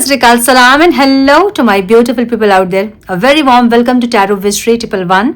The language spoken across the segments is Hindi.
Srikal Salam and hello to my beautiful people out there. A very warm welcome to Tarot Visionary 111.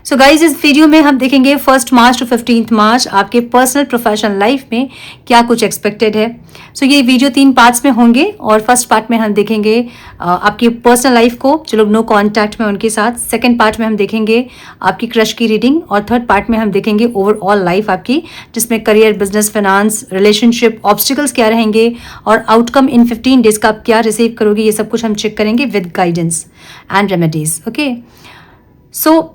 So guys इस वीडियो में हम देखेंगे 1 मार्च टू 15 मार्च आपके पर्सनल प्रोफेशनल लाइफ में क्या कुछ एक्सपेक्टेड है. सो ये वीडियो 3 पार्ट्स में होंगे और फर्स्ट पार्ट में हम देखेंगे आपकी पर्सनल लाइफ को, जो लोग नो कॉन्टैक्ट में उनके साथ. सेकंड पार्ट में हम देखेंगे आपकी क्रश की रीडिंग और थर्ड पार्ट में हम देखेंगे ओवरऑल लाइफ आपकी, जिसमें career, business, finance, relationship, obstacles क्या रहेंगे और आउटकम इन 15 डेज का आप क्या रिसीव करोगे. ये सब कुछ हम चेक करेंगे with guidance and remedies. Okay, so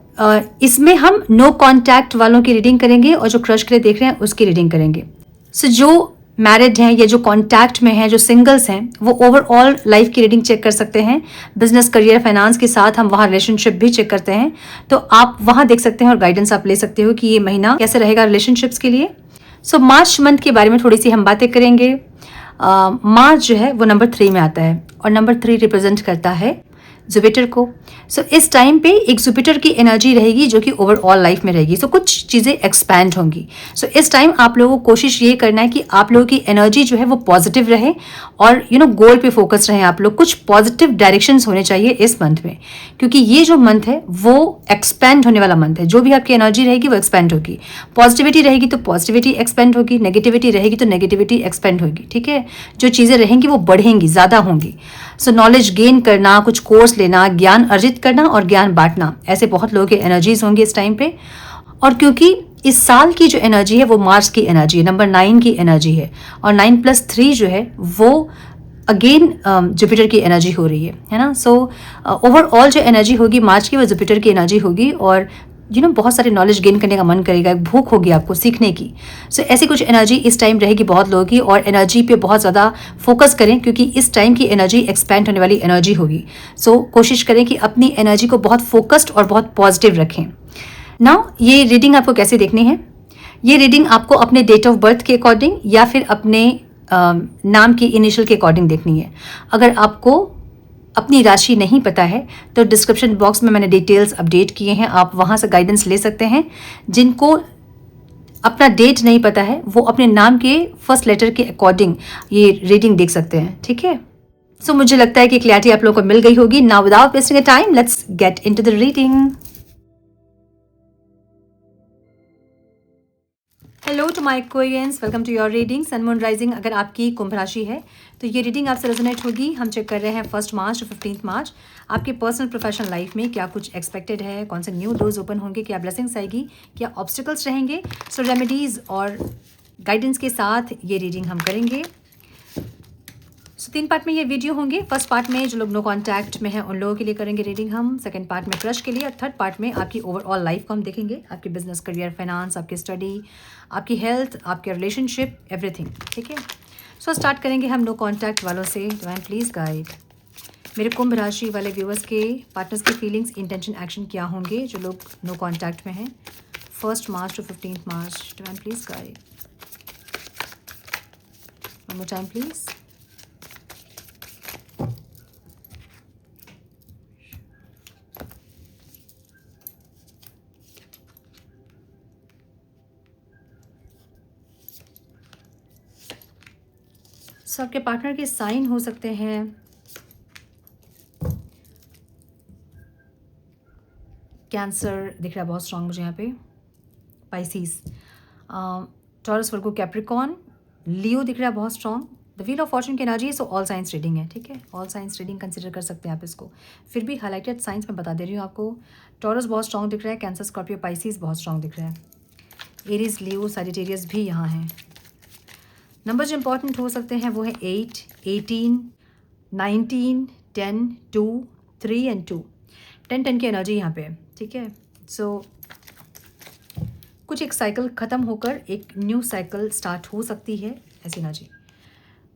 इसमें हम नो कॉन्टैक्ट वालों की रीडिंग करेंगे और जो क्रश के लिए देख रहे हैं उसकी रीडिंग करेंगे. सो जो मैरिड हैं या जो कॉन्टैक्ट में हैं, जो सिंगल्स हैं, वो ओवरऑल लाइफ की रीडिंग चेक कर सकते हैं. बिजनेस, करियर, फाइनेंस के साथ हम वहाँ रिलेशनशिप भी चेक करते हैं, तो आप वहाँ देख सकते हैं और गाइडेंस आप ले सकते हो कि ये महीना कैसे रहेगा रिलेशनशिप्स के लिए. सो मार्च मंथ के बारे में थोड़ी सी हम बातें करेंगे. मार्च जो है वो नंबर 3 में आता है और नंबर 3 रिप्रेजेंट करता है जुपिटर को. सो इस टाइम पे एक जुपिटर की एनर्जी रहेगी जो कि ओवरऑल लाइफ में रहेगी. सो कुछ चीज़ें एक्सपैंड होंगी. सो इस टाइम आप लोगों को कोशिश ये करना है कि आप लोगों की एनर्जी जो है वो पॉजिटिव रहे और गोल पे फोकस रहें. आप लोग कुछ पॉजिटिव डायरेक्शंस होने चाहिए इस मंथ में, क्योंकि ये जो मंथ है वो एक्सपेंड होने वाला मंथ है. जो भी आपकी एनर्जी रहेगी वो एक्सपेंड होगी. पॉजिटिविटी रहेगी तो पॉजिटिविटी एक्सपेंड होगी, नेगेटिविटी रहेगी तो नेगेटिविटी एक्सपेंड होगी. ठीक है, जो चीज़ें रहेंगी वो बढ़ेंगी, ज़्यादा होंगी. सो नॉलेज गेन करना, कुछ कोर्स लेना, ज्ञान अर्जित करना और ज्ञान बांटना, ऐसे बहुत लोगों की एनर्जीज होंगी इस टाइम पे. और क्योंकि इस साल की जो एनर्जी है वो मार्च की एनर्जी है, नंबर 9 की एनर्जी है और 9+3 जो है वो अगेन जुपिटर की एनर्जी हो रही है ना. सो ओवरऑल जो एनर्जी होगी मार्च की वो जुपिटर की एनर्जी होगी और बहुत सारे नॉलेज गेन करने का मन करेगा, एक भूख होगी आपको सीखने की. सो ऐसी कुछ एनर्जी इस टाइम रहेगी बहुत लोगों की और एनर्जी पे बहुत ज़्यादा फोकस करें क्योंकि इस टाइम की एनर्जी एक्सपैंड होने वाली एनर्जी होगी. सो कोशिश करें कि अपनी एनर्जी को बहुत फोकस्ड और बहुत पॉजिटिव रखें. नाउ ये रीडिंग आपको कैसे देखनी है? ये रीडिंग आपको अपने डेट ऑफ बर्थ के अकॉर्डिंग या फिर अपने नाम की इनिशियल के अकॉर्डिंग देखनी है. अगर आपको अपनी राशि नहीं पता है तो डिस्क्रिप्शन बॉक्स में मैंने डिटेल्स अपडेट किए हैं, आप वहाँ से गाइडेंस ले सकते हैं. जिनको अपना डेट नहीं पता है वो अपने नाम के फर्स्ट लेटर के अकॉर्डिंग ये रीडिंग देख सकते हैं. ठीक है, सो मुझे लगता है कि क्लैरिटी आप लोगों को मिल गई होगी. Now without wasting a time let's get into the reading. Hello to my Aquarians, welcome to your reading. Sun moon rising अगर आपकी कुंभ राशि है तो ये रीडिंग आपसे रेजोनेट होगी. हम चेक कर रहे हैं 1 मार्च टू 15 मार्च आपके पर्सनल प्रोफेशनल लाइफ में क्या कुछ एक्सपेक्टेड है, कौन से न्यू डोर्स ओपन होंगे, क्या ब्लेसिंग्स आएगी, क्या ऑब्स्टिकल्स रहेंगे. सो रेमेडीज और गाइडेंस के साथ ये रीडिंग हम करेंगे. सो 3 पार्ट में ये वीडियो होंगे. फर्स्ट पार्ट में जो लोग नो कॉन्टैक्ट में हैं उन लोगों के लिए करेंगे रीडिंग हम. सेकंड पार्ट में क्रश के लिए और थर्ड पार्ट में आपकी ओवरऑल लाइफ को हम देखेंगे. आपकी बिजनेस, करियर, फाइनेंस, आपकी स्टडी, आपकी हेल्थ, आपके रिलेशनशिप, एवरीथिंग. ठीक है, सो स्टार्ट करेंगे हम नो कॉन्टैक्ट वालों से. डिवाइन प्लीज गाइड मेरे कुंभ राशि वाले व्यूअर्स के पार्टनर्स की फीलिंग्स, इंटेंशन, एक्शन क्या होंगे जो लोग नो कॉन्टैक्ट में हैं 1 March to 15 March. Divine please guide. One more time please. So आपके पार्टनर के साइन हो सकते हैं कैंसर दिख रहा है बहुत स्ट्रांग मुझे यहाँ पे, पाइसिस, टॉरस, वर्गो, कैप्रिकॉर्न, लियो दिख रहा है बहुत strong. The wheel of Fortune की एनर्जी है. सो ऑल साइंस रीडिंग है. ठीक है, ऑल साइंस रीडिंग कंसिडर कर सकते हैं आप इसको. फिर भी हाईलाइटेड साइंस मैं बता दे रही हूँ आपको. टॉरस बहुत स्ट्रांग दिख रहा है, कैंसर, स्कॉर्पियो, पाइसिस बहुत स्ट्रांग दिख रहा है. एरीज, लियो, सैजिटेरियस भी यहाँ हैं. नंबर जो इंपॉर्टेंट हो सकते हैं वो है 8, 18, 19, 10, 2, 3 एंड 2. 10 की एनर्जी यहाँ पे है. ठीक है, सो कुछ एक साइकिल ख़त्म होकर एक न्यू साइकिल स्टार्ट हो सकती है, ऐसी एनर्जी.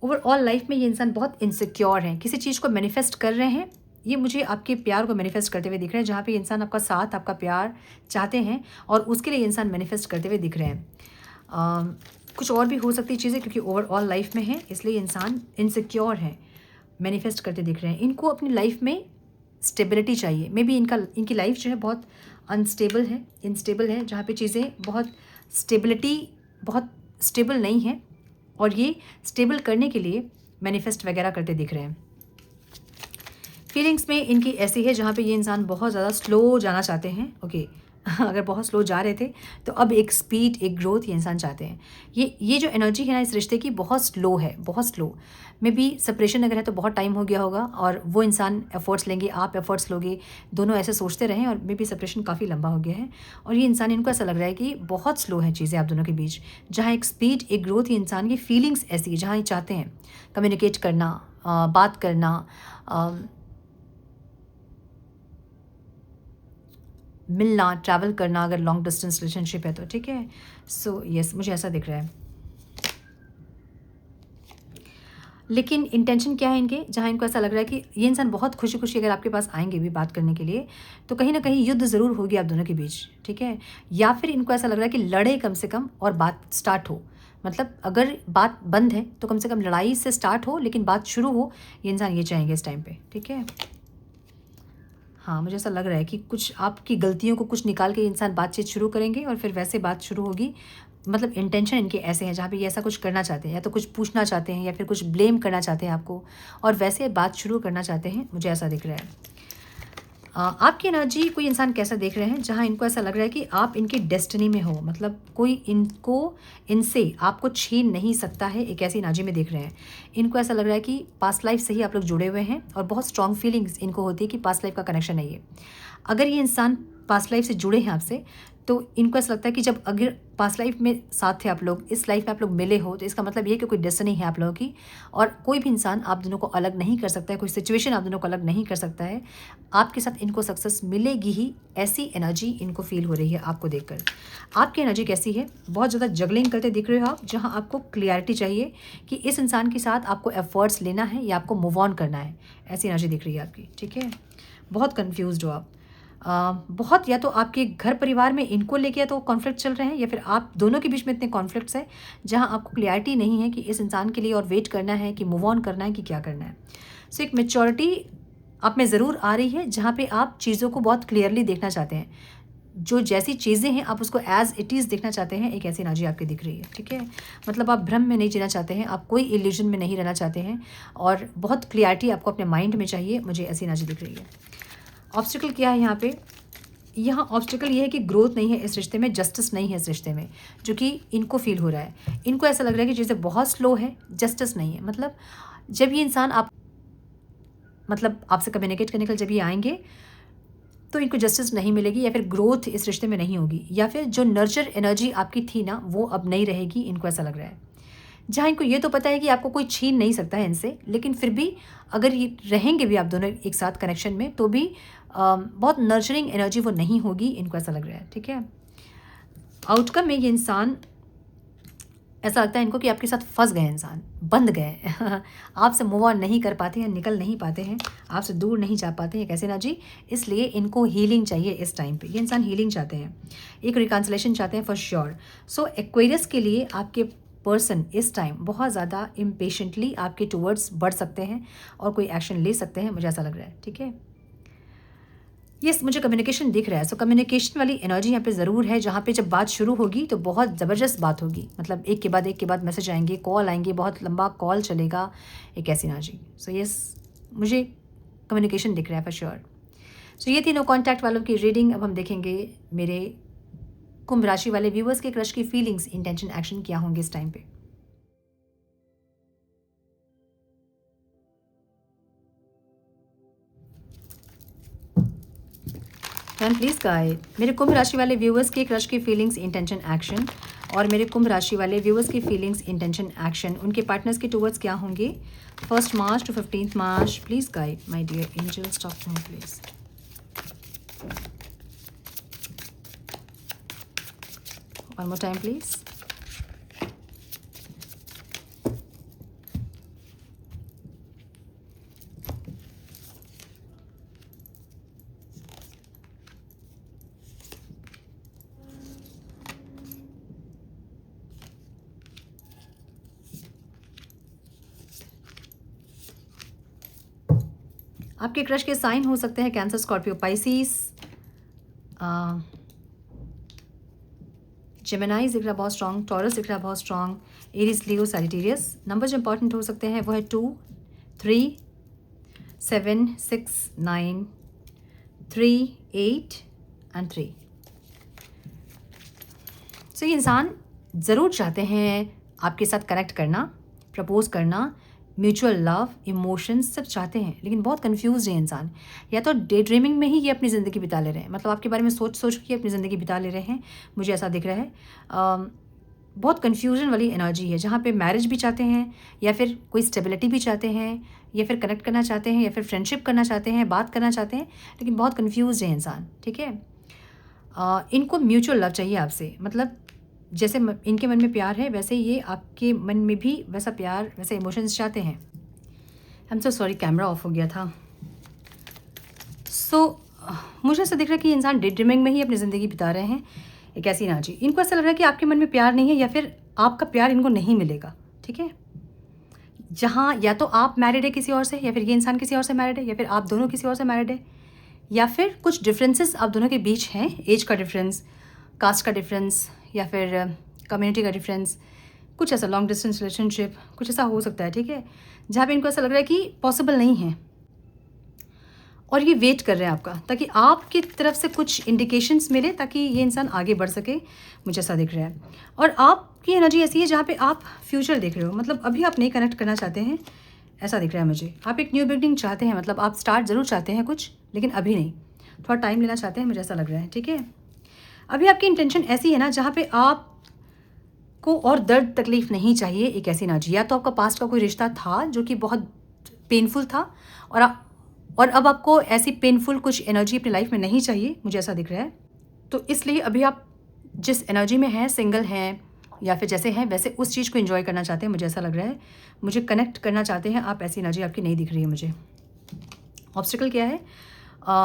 ओवरऑल लाइफ में ये इंसान बहुत इनसिक्योर हैं, किसी चीज़ को मैनिफेस्ट कर रहे हैं. ये मुझे आपके प्यार को मैनिफेस्ट करते हुए दिख रहे हैं, जहाँ पे इंसान आपका साथ, आपका प्यार चाहते हैं और उसके लिए इंसान मैनिफेस्ट करते हुए दिख रहे हैं. कुछ और भी हो सकती चीज़ें क्योंकि ओवरऑल लाइफ में है, इसलिए इंसान इनसिक्योर है, मैनिफेस्ट करते दिख रहे हैं. इनको अपनी लाइफ में स्टेबिलिटी चाहिए. मे बी इनकी लाइफ जो है बहुत अनस्टेबल है, इनस्टेबल है, जहाँ पे चीज़ें बहुत स्टेबल नहीं है और ये स्टेबल करने के लिए मैनिफेस्ट वगैरह करते दिख रहे हैं. फीलिंग्स में इनकी ऐसी है जहाँ पे ये इंसान बहुत ज़्यादा स्लो जाना चाहते हैं। ओके अगर बहुत स्लो जा रहे थे तो अब एक स्पीड, एक ग्रोथ ये इंसान चाहते हैं। ये जो एनर्जी है ना इस रिश्ते की बहुत स्लो है, बहुत स्लो। मे बी सेपरेशन अगर है तो बहुत टाइम हो गया होगा और वो इंसान एफर्ट्स लेंगे, आप एफर्ट्स लोगे, दोनों ऐसे सोचते रहें और मे बी सेपरेशन काफ़ी लंबा हो गया है। और ये इंसान, इनको ऐसा लग रहा है कि बहुत स्लो है चीज़ें आप दोनों के बीच, जहाँ एक स्पीड, एक ग्रोथ, ये इंसान की फीलिंग्स ऐसी है जहाँ ये चाहते हैं कम्युनिकेट करना, बात करना, मिलना, ट्रैवल करना, अगर लॉन्ग डिस्टेंस रिलेशनशिप है तो। ठीक है, सो यस, मुझे ऐसा दिख रहा है। लेकिन इंटेंशन क्या है इनके, जहाँ इनको ऐसा लग रहा है कि ये इंसान बहुत खुशी खुशी अगर आपके पास आएंगे भी बात करने के लिए, तो कहीं ना कहीं युद्ध ज़रूर होगी आप दोनों के बीच। ठीक है, या फिर इनको ऐसा लग रहा है कि लड़े कम से कम और बात स्टार्ट हो। मतलब अगर बात बंद है तो कम से कम लड़ाई से स्टार्ट हो, लेकिन बात शुरू हो, ये इंसान ये चाहेंगे इस टाइम पे। ठीक है, हाँ, मुझे ऐसा लग रहा है कि कुछ आपकी गलतियों को कुछ निकाल के इंसान बातचीत शुरू करेंगे और फिर वैसे बात शुरू होगी। मतलब इंटेंशन इनके ऐसे हैं जहाँ पे ये ऐसा कुछ करना चाहते हैं, या तो कुछ पूछना चाहते हैं या फिर कुछ ब्लेम करना चाहते हैं आपको, और वैसे बात शुरू करना चाहते हैं, मुझे ऐसा दिख रहा है। आपकी एनर्जी कोई इंसान कैसा देख रहे हैं जहाँ इनको ऐसा लग रहा है कि आप इनकी डेस्टिनी में हो, मतलब कोई इनको, इनसे आपको छीन नहीं सकता है, एक ऐसी एनर्जी में देख रहे हैं। इनको ऐसा लग रहा है कि पास्ट लाइफ से ही आप लोग जुड़े हुए हैं और बहुत स्ट्रॉन्ग फीलिंग्स इनको होती है कि पास्ट लाइफ का कनेक्शन है ये। अगर ये इंसान पास्ट लाइफ से जुड़े हैं आपसे, तो इनको ऐसा लगता है कि जब अगर पास्ट लाइफ में साथ थे आप लोग, इस लाइफ में आप लोग मिले हो, तो इसका मतलब ये कि कोई डेस्टिनी है आप लोगों की, और कोई भी इंसान आप दोनों को अलग नहीं कर सकता है, कोई सिचुएशन आप दोनों को अलग नहीं कर सकता है। आपके साथ इनको सक्सेस मिलेगी ही, ऐसी एनर्जी इनको फील हो रही है आपको देखकर। आपकी एनर्जी कैसी है, बहुत ज़्यादा जगलिंग करते दिख रहे हो आप, जहाँ आपको क्लियरिटी चाहिए कि इस इंसान के साथ आपको एफर्ट्स लेना है या आपको मूव ऑन करना है, ऐसी एनर्जी दिख रही है आपकी। ठीक है, बहुत कन्फ्यूज्ड हो आप, बहुत, या तो आपके घर परिवार में इनको लेके या तो कॉन्फ्लिक्ट चल रहे हैं, या फिर आप दोनों के बीच में इतने कॉन्फ्लिक्ट्स हैं जहां आपको क्लियरिटी नहीं है कि इस इंसान के लिए और वेट करना है कि मूव ऑन करना है कि क्या करना है। सो एक मेच्योरिटी आप में ज़रूर आ रही है जहाँ पे आप चीज़ों को बहुत क्लियरली देखना चाहते हैं, जो जैसी चीज़ें हैं आप उसको एज इट इज़ देखना चाहते हैं, एक ऐसी एनर्जी आपकी दिख रही है। ठीक है, मतलब आप भ्रम में नहीं जीना चाहते हैं, आप कोई इल्यूजन में नहीं रहना चाहते हैं, और बहुत क्लियरिटी आपको अपने माइंड में चाहिए, मुझे ऐसी एनर्जी दिख रही है। ऑब्स्टिकल क्या है यहाँ पे, यहाँ ऑब्स्टिकल ये है कि ग्रोथ नहीं है इस रिश्ते में, जस्टिस नहीं है इस रिश्ते में, जो कि इनको फील हो रहा है। इनको ऐसा लग रहा है कि चीज़ें बहुत स्लो है, जस्टिस नहीं है। मतलब जब ये इंसान मतलब आपसे कम्युनिकेट करने के लिए जब ये आएंगे, तो इनको जस्टिस नहीं मिलेगी, या फिर ग्रोथ इस रिश्ते में नहीं होगी, या फिर जो नर्चर एनर्जी आपकी थी ना, वो अब नहीं रहेगी, इनको ऐसा लग रहा है। जहाँ इनको ये तो पता है कि आपको कोई छीन नहीं सकता है इनसे, लेकिन फिर भी अगर ये रहेंगे भी आप दोनों एक साथ कनेक्शन में, तो भी बहुत नर्चरिंग एनर्जी वो नहीं होगी, इनको ऐसा लग रहा है। ठीक है, आउटकम में ये इंसान, ऐसा लगता है इनको कि आपके साथ फंस गए इंसान, बंध गए आपसे मूव ऑन नहीं कर पाते हैं, निकल नहीं पाते हैं, आपसे दूर नहीं जा पाते हैं, कैसे ना जी। इसलिए इनको हीलिंग चाहिए इस टाइम पे, ये इंसान हीलिंग चाहते हैं, एक रिकॉन्सिलेशन चाहते हैं फॉर श्योर। सो एक्वेरियस के लिए आपके पर्सन इस टाइम बहुत ज़्यादा इम्पेशेंटली आपके टूवर्ड्स बढ़ सकते हैं और कोई एक्शन ले सकते हैं, मुझे ऐसा लग रहा है। ठीक है, यस, मुझे कम्युनिकेशन दिख रहा है। सो कम्युनिकेशन वाली एनर्जी यहाँ पे ज़रूर है, जहाँ पे जब बात शुरू होगी तो बहुत ज़बरदस्त बात होगी, मतलब एक के बाद मैसेज आएंगे, कॉल आएंगे, बहुत लंबा कॉल चलेगा, एक ऐसी एनर्जी। सो यस, मुझे कम्युनिकेशन दिख रहा है फॉर श्योर। सो ये तीनों कॉन्टैक्ट वालों की रीडिंग। अब हम देखेंगे मेरे कुंभ राशि वाले व्यूवर्स के क्रश की फीलिंग्स, इंटेंशन, एक्शन क्या होंगे इस टाइम पे। मैम प्लीज़ गाइड मेरे कुंभ राशि वाले व्यूवर्स के क्रश की फीलिंग्स, इंटेंशन, एक्शन, और मेरे कुंभ राशि वाले व्यूवर्स की फीलिंग्स, इंटेंशन, एक्शन, उनके पार्टनर्स के टूवर्ड्स क्या होंगे 1 March to 15 March. Please guide my dear angels, talk to me please. One more time please. आपके क्रश के साइन हो सकते हैं कैंसर, स्कॉर्पियो, पाइसिस, जेमिनाई दिख रहा बहुत स्ट्रॉन्ग, टॉरस दिख रहा बहुत स्ट्रॉन्ग, एरीज, लियो, सैजिटेरियस। नंबर जो इंपॉर्टेंट हो सकते हैं वो है 2, 3, 7, 6, 9, 3, 8 एंड 3। सो ये इंसान ज़रूर चाहते हैं आपके साथ कनेक्ट करना, प्रपोज करना, म्यूचुअल लव, इमोशंस सब चाहते हैं, लेकिन बहुत कंफ्यूज है इंसान। या तो डे ड्रीमिंग में ही ये अपनी ज़िंदगी बिता ले रहे हैं, मतलब आपके बारे में सोच सोच के अपनी ज़िंदगी बिता ले रहे हैं, मुझे ऐसा दिख रहा है। बहुत कन्फ्यूजन वाली एनर्जी है, जहाँ पे मैरिज भी चाहते हैं, या फिर कोई स्टेबिलिटी भी चाहते हैं, या फिर कनेक्ट करना चाहते हैं, या फिर फ्रेंडशिप करना चाहते हैं, बात करना चाहते हैं, लेकिन बहुत कन्फ्यूज है इंसान। ठीक है, इनको म्यूचुअल लव चाहिए आपसे, मतलब जैसे इनके मन में प्यार है वैसे ये आपके मन में भी वैसा प्यार, वैसे इमोशंस चाहते हैं। I am so sorry, camera off हो गया था। मुझे ऐसा दिख रहा है कि इंसान डे ड्रीमिंग में ही अपनी ज़िंदगी बिता रहे हैं। एक ऐसी एनर्जी, इनको ऐसा लग रहा है कि आपके मन में प्यार नहीं है, या फिर आपका प्यार इनको नहीं मिलेगा। ठीक है, जहाँ या तो आप मैरिड है किसी और से, या फिर ये इंसान किसी और से मैरिड है, या फिर आप दोनों किसी और से मैरिड है, या फिर कुछ डिफरेंसेस आप दोनों के बीच हैं, एज का डिफरेंस, कास्ट का डिफरेंस, या फिर कम्युनिटी का डिफरेंस, कुछ ऐसा, लॉन्ग डिस्टेंस रिलेशनशिप, कुछ ऐसा हो सकता है। ठीक है, जहाँ पे इनको ऐसा लग रहा है कि पॉसिबल नहीं है, और ये वेट कर रहे हैं आपका, ताकि आपकी तरफ से कुछ इंडिकेशंस मिले, ताकि ये इंसान आगे बढ़ सके, मुझे ऐसा दिख रहा है। और आपकी एनर्जी ऐसी है जहाँ पे आप फ्यूचर देख रहे हो, मतलब अभी आप नहीं कनेक्ट करना चाहते हैं, ऐसा दिख रहा है मुझे। आप एक न्यू बिगनिंग चाहते हैं, मतलब आप स्टार्ट ज़रूर चाहते हैं कुछ, लेकिन अभी नहीं, थोड़ा टाइम लेना चाहते हैं, मुझे ऐसा लग रहा है। ठीक है, अभी आपकी इंटेंशन ऐसी है ना जहाँ पे आपको और दर्द तकलीफ नहीं चाहिए। एक ऐसी एनर्जी, या तो आपका पास्ट का कोई रिश्ता था जो कि बहुत पेनफुल था, और अब आपको ऐसी पेनफुल कुछ एनर्जी अपनी लाइफ में नहीं चाहिए, मुझे ऐसा दिख रहा है। तो इसलिए अभी आप जिस एनर्जी में हैं, सिंगल हैं या फिर जैसे हैं वैसे उस चीज़ को एंजॉय करना चाहते हैं, मुझे ऐसा लग रहा है। मुझे कनेक्ट करना चाहते हैं आप, ऐसी एनर्जी आपकी नहीं दिख रही है मुझे। ऑब्स्टिकल क्या है?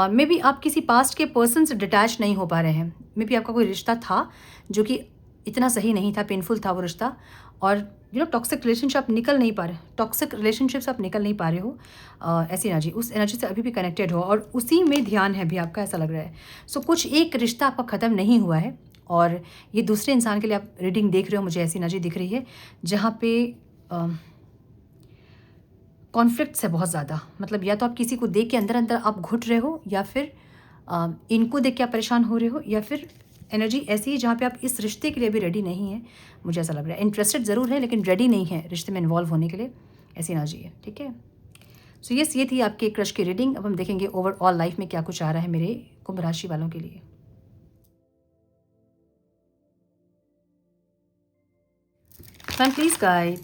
मे बी आप किसी पास्ट के पर्सन से डिटैच नहीं हो पा रहे हैं। मे बी आपका कोई रिश्ता था जो कि इतना सही नहीं था, पेनफुल था वो रिश्ता, और टॉक्सिक रिलेशनशिप निकल नहीं पा रहे, टॉक्सिक रिलेशनशिप से आप निकल नहीं पा रहे हो। ऐसी एनर्जी, उस एनर्जी से अभी भी कनेक्टेड हो और उसी में ध्यान है भी आपका, ऐसा लग रहा है। कुछ एक रिश्ता आपका ख़त्म नहीं हुआ है, और ये दूसरे इंसान के लिए आप रीडिंग देख रहे हो, मुझे ऐसी एनर्जी दिख रही है जहाँ पे कॉन्फ्लिक्ट्स है बहुत ज़्यादा। मतलब या तो आप किसी को देख के अंदर अंदर आप घुट रहे हो, या फिर इनको देख के आप परेशान हो रहे हो, या फिर एनर्जी ऐसी है जहाँ पे आप इस रिश्ते के लिए भी रेडी नहीं है, मुझे ऐसा लग रहा है। इंटरेस्टेड ज़रूर है लेकिन रेडी नहीं है रिश्ते में इन्वॉल्व होने के लिए, ऐसी एनर्जी है। ठीक है, यस, ये थी आपके क्रश की रीडिंग। अब हम देखेंगे ओवरऑल लाइफ में क्या कुछ आ रहा है मेरे कुंभ राशि वालों के लिए। प्लीज़ गाइड,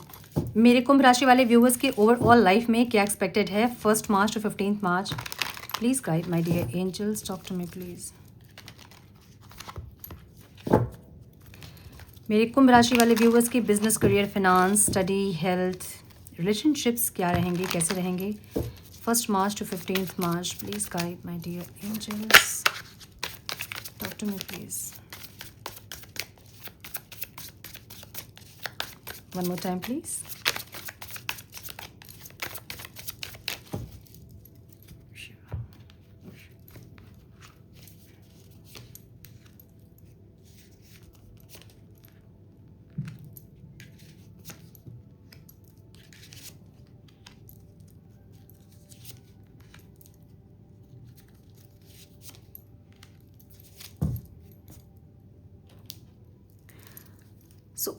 मेरे कुंभ राशि वाले व्यूअर्स के ओवरऑल लाइफ में क्या एक्सपेक्टेड है 1 March to 15 March. Please guide my dear angels, talk to me please. मेरे कुंभ राशि वाले व्यूअर्स की business, career, finance, study, health, relationships क्या रहेंगे, कैसे रहेंगे 1 March to 15 March. Please guide my dear angels, talk to me please. One more time, please.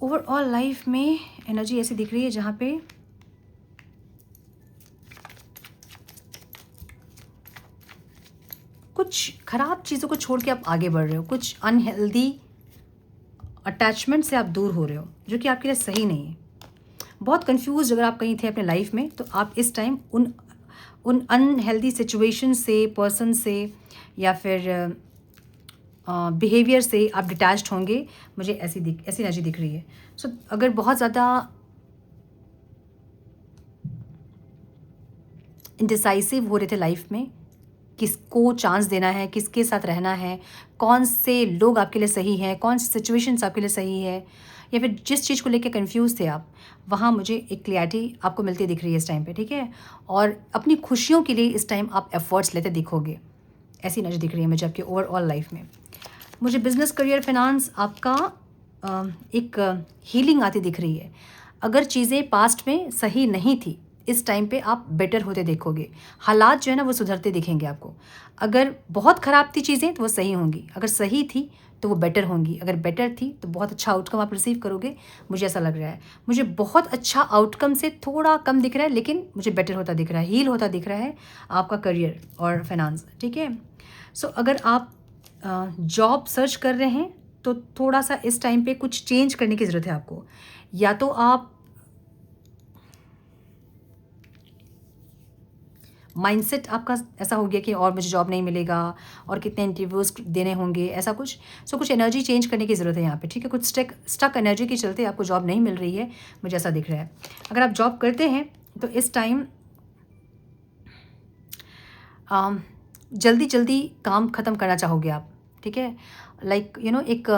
Overall life में एनर्जी ऐसी दिख रही है जहाँ पे कुछ खराब चीज़ों को छोड़ के आप आगे बढ़ रहे हो, कुछ अनहेल्दी अटैचमेंट से आप दूर हो रहे हो, जो कि आपके लिए सही नहीं है। बहुत कंफ्यूज अगर आप कहीं थे अपने लाइफ में, तो आप इस टाइम उन अनहेल्दी सिचुएशन से, पर्सन से, या फिर बिहेवियर से आप डिटैच्ड होंगे, मुझे ऐसी एनर्जी दिख रही है। अगर बहुत ज़्यादा इंडिसाइसिव हो रहे थे लाइफ में, किसको चांस देना है, किसके साथ रहना है, कौन से लोग आपके लिए सही हैं, कौन सी सिचुएशंस आपके लिए सही है, या फिर जिस चीज़ को लेकर कंफ्यूज थे आप, वहाँ मुझे एक क्लैरिटी आपको मिलती दिख रही है इस टाइम पे। ठीक है, और अपनी खुशियों के लिए इस टाइम आप एफर्ट्स लेते दिखोगे, ऐसी एनर्जी दिख रही है मुझे आपकी ओवरऑल लाइफ में। मुझे बिजनेस, करियर, फाइनेंस आपका एक हीलिंग आती दिख रही है। अगर चीज़ें पास्ट में सही नहीं थी, इस टाइम पे आप बेटर होते देखोगे। हालात जो है ना वो सुधरते दिखेंगे आपको। अगर बहुत ख़राब थी चीज़ें तो वो सही होंगी, अगर सही थी तो वो बेटर होंगी, अगर बेटर थी तो बहुत अच्छा आउटकम आप रिसीव करोगे, मुझे ऐसा लग रहा है। मुझे बहुत अच्छा आउटकम से थोड़ा कम दिख रहा है, लेकिन मुझे बेटर होता दिख रहा है, हील होता दिख रहा है आपका करियर और फाइनेंस, ठीक है। सो अगर आप जॉब सर्च कर रहे हैं तो थोड़ा सा इस टाइम पे कुछ चेंज करने की ज़रूरत है आपको। या तो आप माइंडसेट आपका ऐसा हो गया कि और मुझे जॉब नहीं मिलेगा और कितने इंटरव्यूज़ देने होंगे, ऐसा कुछ। सो कुछ एनर्जी चेंज करने की ज़रूरत है यहाँ पे, ठीक है। कुछ स्टक एनर्जी के चलते आपको जॉब नहीं मिल रही है, मुझे ऐसा दिख रहा है। अगर आप जॉब करते हैं तो इस टाइम जल्दी जल्दी काम ख़त्म करना चाहोगे आप, ठीक है। लाइक एक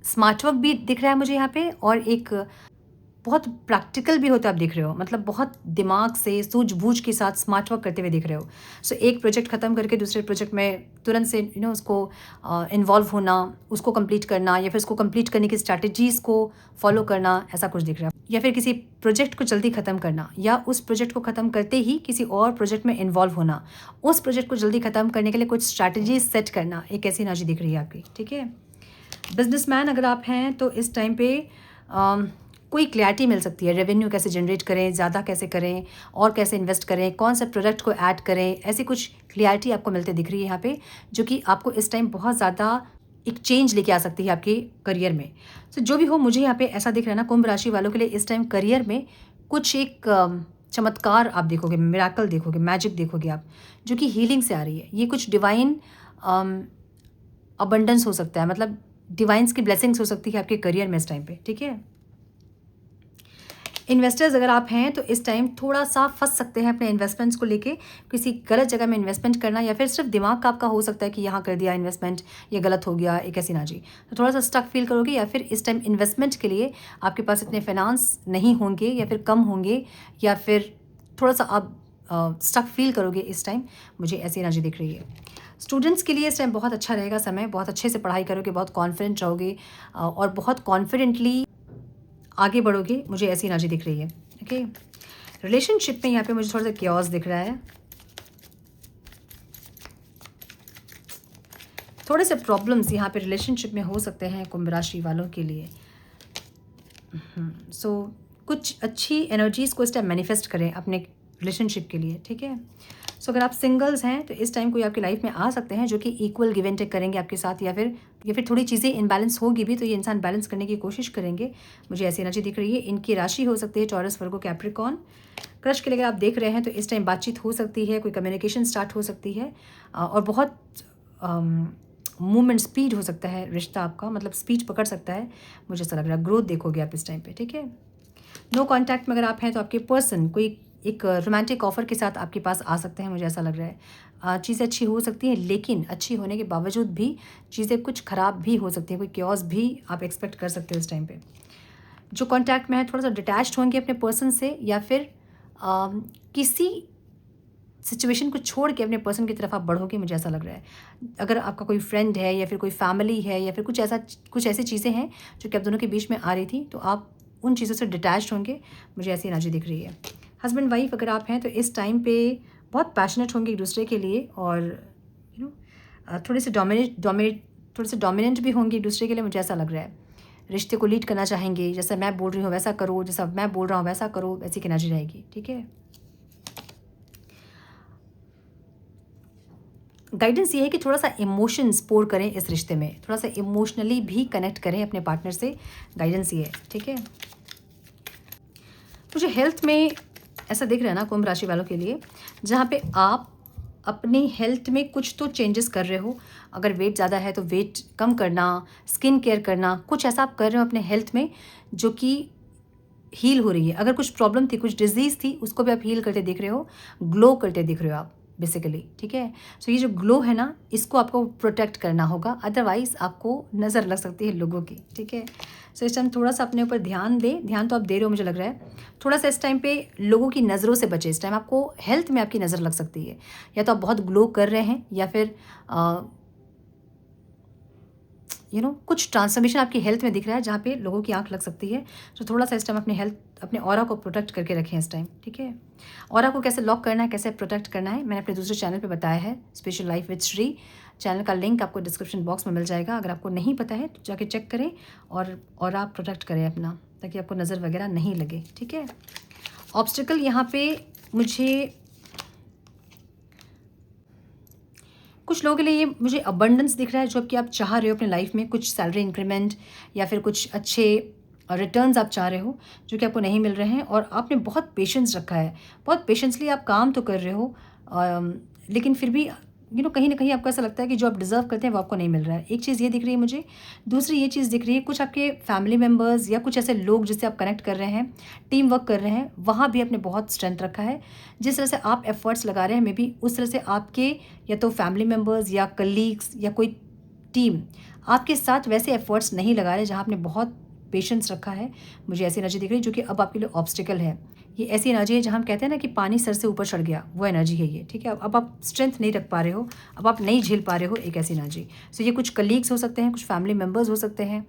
स्मार्ट वर्क भी दिख रहा है मुझे यहाँ पे, और एक बहुत प्रैक्टिकल भी होता आप दिख रहे हो, मतलब बहुत दिमाग से सूझबूझ के साथ स्मार्ट वर्क करते हुए दिख रहे हो। सो एक प्रोजेक्ट ख़त्म करके दूसरे प्रोजेक्ट में तुरंत से उसको इन्वॉल्व होना, उसको कंप्लीट करना, या फिर उसको कंप्लीट करने की स्ट्रैटेजीज़ को फॉलो करना, ऐसा कुछ दिख रहा है। या फिर किसी प्रोजेक्ट को जल्दी ख़त्म करना, या उस प्रोजेक्ट को ख़त्म करते ही किसी और प्रोजेक्ट में इन्वॉल्व होना, उस प्रोजेक्ट को जल्दी ख़त्म करने के लिए कुछ स्ट्रैटेजीज सेट करना, एक ऐसी एनर्जी दिख रही है आपकी, ठीक है। बिजनेसमैन अगर आप हैं तो इस टाइम पे कोई क्लैरिटी मिल सकती है। रेवेन्यू कैसे जनरेट करें, ज़्यादा कैसे करें, और कैसे इन्वेस्ट करें, कौन सा प्रोडक्ट को ऐड करें, ऐसी कुछ क्लैरिटी आपको मिलते दिख रही है यहाँ पे, जो कि आपको इस टाइम बहुत ज़्यादा एक चेंज लेके आ सकती है आपके करियर में। तो जो भी हो, मुझे यहाँ पे ऐसा दिख रहा है ना, कुंभ राशि वालों के लिए इस टाइम करियर में कुछ एक चमत्कार आप देखोगे, मिराकल देखोगे, मैजिक देखोगे आप, जो कि हीलिंग से आ रही है। ये कुछ डिवाइन अबंडेंस हो सकता है, मतलब डिवाइंस की ब्लेसिंग्स हो सकती है आपके करियर में इस टाइम पे, ठीक है। इन्वेस्टर्स अगर आप हैं तो इस टाइम थोड़ा सा फंस सकते हैं अपने इन्वेस्टमेंट्स को लेके, किसी गलत जगह में इन्वेस्टमेंट करना, या फिर सिर्फ दिमाग का आपका हो सकता है कि यहाँ कर दिया इन्वेस्टमेंट, ये गलत हो गया, एक ऐसी ना जी, तो थोड़ा सा स्टक फील करोगे, या फिर इस टाइम इन्वेस्टमेंट के लिए आपके पास इतने फाइनेंस नहीं होंगे, या फिर कम होंगे, या फिर थोड़ा सा आप स्टक फील करोगे इस टाइम, मुझे ऐसी एनर्जी दिख रही है। स्टूडेंट्स के लिए इस टाइम बहुत अच्छा रहेगा समय, बहुत अच्छे से पढ़ाई करोगे, बहुत कॉन्फिडेंट रहोगे, और बहुत कॉन्फिडेंटली आगे बढ़ोगे, मुझे ऐसी एनर्जी दिख रही है, ओके। रिलेशनशिप में यहाँ पे मुझे थोड़ा सा क्योस दिख रहा है, थोड़े से प्रॉब्लम्स यहाँ पे रिलेशनशिप में हो सकते हैं कुंभ राशि वालों के लिए। सो कुछ अच्छी एनर्जीज़ को इस टाइम मैनिफेस्ट करें अपने रिलेशनशिप के लिए, ठीक है। सो अगर आप सिंगल्स हैं तो इस टाइम कोई आपकी लाइफ में आ सकते हैं जो कि इक्वल गिव एंड टेक करेंगे आपके साथ, या फिर थोड़ी चीज़ें इनबैलेंस होगी भी तो ये इंसान बैलेंस करने की कोशिश करेंगे, मुझे ऐसी एनर्जी दिख रही है। इनकी राशि हो सकती है टॉरस, वर्गो, कैप्रिकॉर्न। क्रश के लिए अगर आप देख रहे हैं तो इस टाइम बातचीत हो सकती है, कोई कम्युनिकेशन स्टार्ट हो सकती है, और बहुत मूवमेंट स्पीड हो सकता है, रिश्ता आपका मतलब स्पीड पकड़ सकता है, मुझे ऐसा लग रहा है। ग्रोथ देखोगे आप इस टाइम पे, ठीक है। नो कॉन्टैक्ट में अगर आप हैं तो आपके पर्सन कोई एक रोमांटिक ऑफर के साथ आपके पास आ सकते हैं, मुझे ऐसा लग रहा है। चीज़ें अच्छी हो सकती हैं, लेकिन अच्छी होने के बावजूद भी चीज़ें कुछ ख़राब भी हो सकती हैं, कोई क्योस भी आप एक्सपेक्ट कर सकते हो इस टाइम पे। जो कॉन्टैक्ट में है थोड़ा सा डिटैच्ड होंगे अपने पर्सन से, या फिर किसी सिचुएशन को छोड़ के अपने पर्सन की तरफ आप बढ़ोगे, मुझे ऐसा लग रहा है। अगर आपका कोई फ्रेंड है, या फिर कोई फैमिली है, या फिर कुछ ऐसी चीज़ें हैं जो कि आप दोनों के बीच में आ रही थी, तो आप उन चीज़ों से डिटैच्ड होंगे, मुझे ऐसी एनर्जी दिख रही है। हस्बैंड वाइफ अगर आप हैं तो इस टाइम पे बहुत पैशनेट होंगे एक दूसरे के लिए, और थोड़े से डोमिनेंट भी होंगे एक दूसरे के लिए, मुझे ऐसा लग रहा है। रिश्ते को लीड करना चाहेंगे, जैसा मैं बोल रही हूँ वैसा करो, जैसा मैं बोल रहा हूँ वैसा करो, ऐसी की एनर्जी रहेगी, ठीक है। गाइडेंस ये है कि थोड़ा सा इमोशंस पोर करें इस रिश्ते में, थोड़ा सा इमोशनली भी कनेक्ट करें अपने पार्टनर से, गाइडेंस ये है, ठीक है। मुझे हेल्थ में ऐसा दिख रहा है ना कुंभ राशि वालों के लिए, जहाँ पे आप अपनी हेल्थ में कुछ तो चेंजेस कर रहे हो। अगर वेट ज़्यादा है तो वेट कम करना, स्किन केयर करना, कुछ ऐसा आप कर रहे हो अपने हेल्थ में जो कि हील हो रही है। अगर कुछ प्रॉब्लम थी, कुछ डिजीज़ थी, उसको भी आप हील करते दिख रहे हो, ग्लो करते दिख रहे हो आप बेसिकली, ठीक है। सो ये जो ग्लो है ना, इसको आपको प्रोटेक्ट करना होगा, अदरवाइज़ आपको नज़र लग सकती है लोगों की, ठीक है। सो इस टाइम थोड़ा सा अपने ऊपर ध्यान दें, ध्यान तो आप दे रहे हो मुझे लग रहा है। थोड़ा सा इस टाइम पे लोगों की नज़रों से बचे। इस टाइम आपको हेल्थ में आपकी नज़र लग सकती है, या तो आप बहुत ग्लो कर रहे हैं, या फिर कुछ ट्रांसफॉर्मेशन आपकी हेल्थ में दिख रहा है जहाँ पे लोगों की आंख लग सकती है। तो थोड़ा सा इस टाइम अपने हेल्थ, अपने ऑरा को प्रोटेक्ट करके रखें इस टाइम, ठीक है। ऑरा को कैसे लॉक करना है, कैसे प्रोटेक्ट करना है, मैंने अपने दूसरे चैनल पे बताया है, special life with Shri. Channel का लिंक आपको डिस्क्रिप्शन बॉक्स में मिल जाएगा। अगर आपको नहीं पता है तो जाके चेक करें और आप प्रोटेक्ट करें अपना, ताकि आपको नज़र वगैरह नहीं लगे, ठीक है। ऑब्स्टिकल यहाँ पे कुछ लोगों के लिए मुझे अबंडेंस दिख रहा है, जो कि आप चाह रहे हो अपने लाइफ में, कुछ सैलरी इंक्रीमेंट या फिर कुछ अच्छे रिटर्न्स आप चाह रहे हो जो कि आपको नहीं मिल रहे हैं, और आपने बहुत पेशेंस रखा है, बहुत पेशेंसली आप काम तो कर रहे हो, लेकिन फिर भी कहीं ना कहीं आपको ऐसा लगता है कि जो आप डिज़र्व करते हैं वो आपको नहीं मिल रहा है। एक चीज़ ये दिख रही है मुझे। दूसरी ये चीज़ दिख रही है, कुछ आपके फैमिली मेम्बर्स या कुछ ऐसे लोग जिससे आप कनेक्ट कर रहे हैं, टीम वर्क कर रहे हैं, वहाँ भी आपने बहुत स्ट्रेंथ रखा है। जिस तरह से आप एफर्ट्स लगा रहे हैं, मे बी उस तरह से आपके या तो फैमिली मेम्बर्स या कलीग्स या कोई टीम आपके साथ वैसे एफर्ट्स नहीं लगा रहे जहाँ आपने बहुत पेशेंस रखा है। मुझे ऐसी एनर्जी दिख रही है जो कि अब आपके लिए ऑब्स्टिकल है। ये ऐसी एनर्जी है जहाँ हम कहते हैं ना कि पानी सर से ऊपर चढ़ गया, वो एनर्जी है ये, ठीक है। अब आप स्ट्रेंथ नहीं रख पा रहे हो, अब आप नहीं झेल पा रहे हो एक ऐसी एनर्जी। सो ये कुछ कलीग्स हो सकते हैं, कुछ फैमिली मेम्बर्स हो सकते हैं,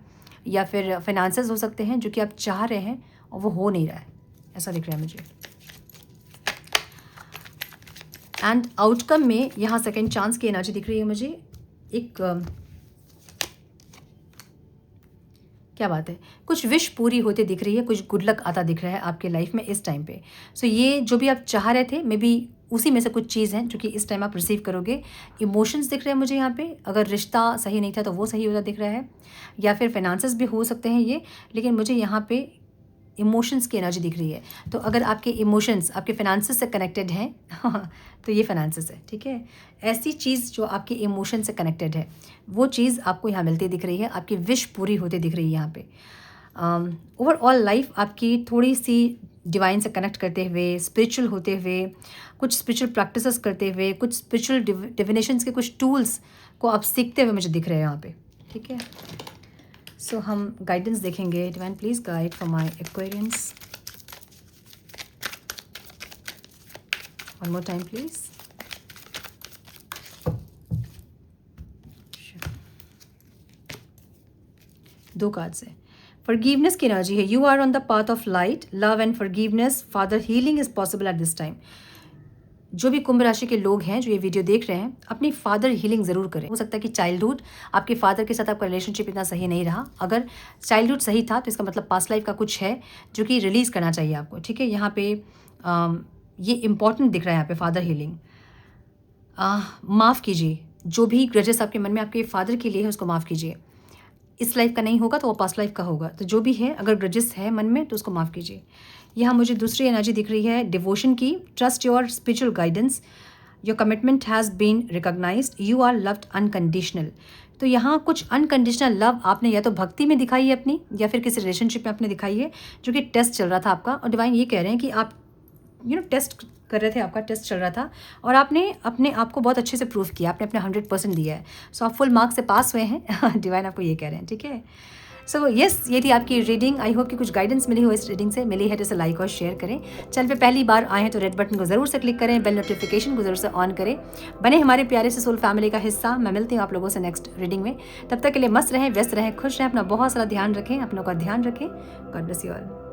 या फिर फाइनेंसर्स हो सकते हैं, जो कि आप चाह रहे हैं और वो हो नहीं रहा है, ऐसा दिख रहा है मुझे। एंड आउटकम में यहाँ सेकेंड चांस की एनर्जी दिख रही है मुझे। एक क्या बात है, कुछ विश पूरी होते दिख रही है, कुछ गुड लक आता दिख रहा है आपके लाइफ में इस टाइम पे। सो ये जो भी आप चाह रहे थे, मे बी उसी में से कुछ चीज़ है जो कि इस टाइम आप रिसीव करोगे। इमोशंस दिख रहे हैं मुझे यहाँ पे। अगर रिश्ता सही नहीं था तो वो सही होता दिख रहा है, या फिर फाइनेंसेस भी हो सकते हैं ये, लेकिन मुझे यहाँ पे इमोशंस की एनर्जी दिख रही है। तो अगर आपके इमोशंस आपके फाइनेंसेस से कनेक्टेड हैं तो ये फाइनेंसेस है, ठीक है। ऐसी चीज़ जो आपके इमोशन से कनेक्टेड है, वो चीज़ आपको यहाँ मिलती दिख रही है, आपकी विश पूरी होती दिख रही है यहाँ पे। ओवरऑल लाइफ आपकी थोड़ी सी डिवाइन से कनेक्ट करते हुए, स्पिरिचुअल होते हुए, कुछ स्पिरिचुअल प्रैक्टिसेस करते हुए, कुछ स्पिरिचुअल डिविनेशंस के कुछ टूल्स को आप सीखते हुए मुझे दिख रहे हैं यहाँ पे, ठीक है। सो हम गाइडेंस देखेंगे। Divine please guide for my Aquarians, one more time please. दो कार्ड्स है। फॉरगिवनेस की एनर्जी है। You are on the path of light, love and forgiveness, father healing is possible at this time. जो भी कुंभ राशि के लोग हैं जो ये वीडियो देख रहे हैं, अपनी फादर हीलिंग ज़रूर करें। हो सकता है कि चाइल्डहुड आपके फादर के साथ आपका रिलेशनशिप इतना सही नहीं रहा। अगर चाइल्डहुड सही था तो इसका मतलब पास्ट लाइफ का कुछ है जो कि रिलीज़ करना चाहिए आपको, ठीक है। यहाँ पे ये इंपॉर्टेंट दिख रहा है यहाँ पे फादर हीलिंग। माफ़ कीजिए, जो भी ग्रजेस आपके मन में आपके फादर के लिए है उसको माफ़ कीजिए। इस लाइफ का नहीं होगा तो वो पास्ट लाइफ का होगा। तो जो भी है, अगर ग्रजेस है मन में तो उसको माफ़ कीजिए। यहाँ मुझे दूसरी एनर्जी दिख रही है डिवोशन की। Trust your spiritual guidance, your commitment has been recognised, you are loved unconditional. तो यहाँ कुछ अनकंडीशनल लव आपने या तो भक्ति में दिखाई है अपनी, या फिर किसी रिलेशनशिप में आपने दिखाई है, जो कि टेस्ट चल रहा था आपका। और डिवाइन ये कह रहे हैं कि आप टेस्ट कर रहे थे, आपका टेस्ट चल रहा था और आपने अपने आप को बहुत अच्छे से प्रूव किया, आपने अपना 100% दिया है। सो आप फुल मार्क्स से पास हुए हैं। डिवाइन आपको ये कह रहे हैं, ठीक है। सो यस, ये थी आपकी रीडिंग। आई होप कि कुछ गाइडेंस मिली हो इस रीडिंग से। मिली है तो लाइक और शेयर करें। चैनल पे पहली बार आए हैं तो रेड बटन को ज़रूर से क्लिक करें, बेल नोटिफिकेशन को ज़रूर से ऑन करें। बने हमारे प्यारे से सोल फैमिली का हिस्सा। मैं मिलती हूँ आप लोगों से नेक्स्ट रीडिंग में। तब तक के लिए मस्त रहें, व्यस्त रहें, खुश रहें, अपना बहुत सारा ध्यान रखें, अपनों का ध्यान रखें। God bless you all.